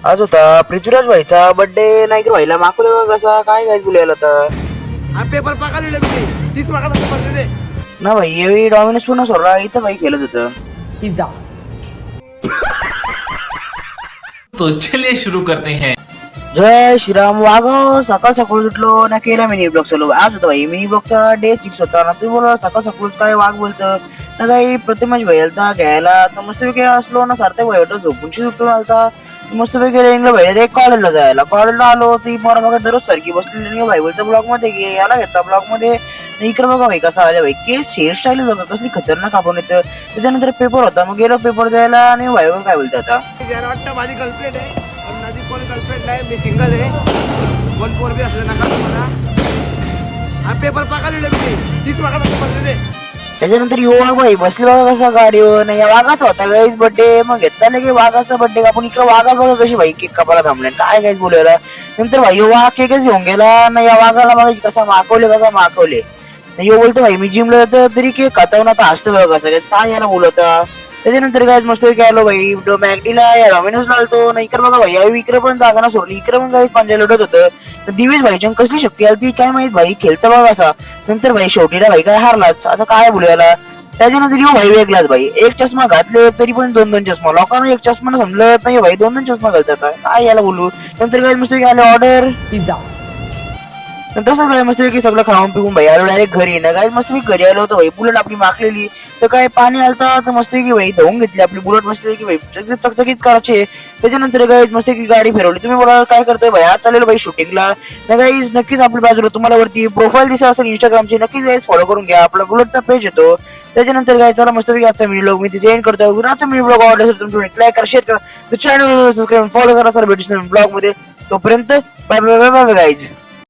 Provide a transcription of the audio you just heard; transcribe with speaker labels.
Speaker 1: आज होता पृथ्वीराज भाईचा बर्थडे नाही का व्हायला मागवले बघ कसा काय काय बोलायला तर
Speaker 2: हा पेपर पाकाले 30 मार्काचा पेपर दिले
Speaker 1: ना भाई यावेळी डॉमिनोज पूर्ण सोडला इथं भाई खेळत होतं.
Speaker 2: पिझ्झा.
Speaker 3: तो चलिए शुरू करते हैं.
Speaker 1: जय श्रीराम वागो सकाळ सकाळ उठलो ना केला मिनी ब्लॉग चालू आज होता भाई मिनी ब्लॉगचा डे 6 होता ना तुम्ही बोला सकाळ सकाळ काय वाघ बोलतं ना काही प्रतिमाश भाई आलता घ्यायला तर मस्त पैकी असलो ना सार्थक भाई होता झोपूनशी सुटून आलता मस्त पैकी इंग्लंड भाई एक कॉलेजला जायला कॉलेजला आलो ती पोरा बघा दररोज सारखी बसलेली भाई बोलतो ब्लॉग मध्ये घे याला घेतला ब्लॉग मध्ये इकडे बघा भाई कसा आले भाई केस हेअरस्टाईल बघा कसली खतरनाक आपण येतं त्याच्यानंतर पेपर होता मग गेलो पेपर द्यायला आणि भाई काय बोलतो आता
Speaker 2: याला वाटतं माझी गर्लफ्रेंड आहे पण माझी कोण गर्लफ्रेंड नाही मी सिंगल आहे कोण पोर बी असलं नका मला हा पेपर पाकाले 30 मार्काचा पेपर दिले.
Speaker 1: त्याच्यानंतर युवा भाई बसले बघा कसा गाडीवर नाही वाघाचा होता गाईज बर्थडे मग घेतला की वाघाचा बर्थडे आपण इकडे वाघा बघा कशी भाई केक कापायला थांबले काय गाईज बोलायला नंतर भाई वाघ केकच घेऊन गेला ना या वाघाला बघा कसा माकवले बघा माकवले यो बोलतो भाई मी जिमला होतो तरी केक खाता ना आता हसतं बघा कसं काय याला बोलवता त्याच्यानंतर काय मस्त आलो भाई मॅगडीला या डॉमिनोजला आलतो ना इकडे बघा भाई या इकडे पण जागा ना सोडली इकडे पण काही पांजा लढत होतं तर दिवेश भाईच्या कसली शक्ती आली ती काय माहित भाई खेळता बघा असा नंतर भाई शेवटीला भाई काय हारलाच आता काय बोलूयाला त्याच्यानंतर येऊ भाई वेगलाच भाई एक चष्मा घातले तरी पण दोन चष्मा लोकांना एक चष्मा समजलं नाही भाई दोन चष्मा घालतात काय याला बोलू नंतर काय मस्त आले ऑर्डर
Speaker 2: पिझ्झा.
Speaker 1: तसं काय मस्त की सगळं खाऊन पिऊन भाई आलो डायरेक्ट घरी ना काय मस्त मी घरी आलो होतो भाई बुलेट आपली माखलेली तर काय पाणी आलता तर मस्त की भाई धुवून घेतली आपली बुलेट मस्त की भाई चकचकीच करायचे त्याच्यानंतर काय मस्त की गाडी फिरवली तुम्ही बोला काय करतोय भाई आज चालेल भाई शूटिंगला ना काही नक्कीच आपल्या बाजूला तुम्हाला वरती प्रोफाईल दिसत असेल इंस्टाग्रामची नक्कीच गाईज फॉलो करून घ्या आपला बुलेटचा पेज येतो त्याच्यानंतर काय चला मस्त की आजचा मिनी ब्लॉग मी तिथे एंड करतो आजचा मिनी ब्लॉग आवडला असेल तुम्ही लाईक करा शेअर करा चॅनल सबस्क्राईब फॉलो करा सर भेटू ब्लॉग मध्ये तोपर्यंत bye bye bye bye guys.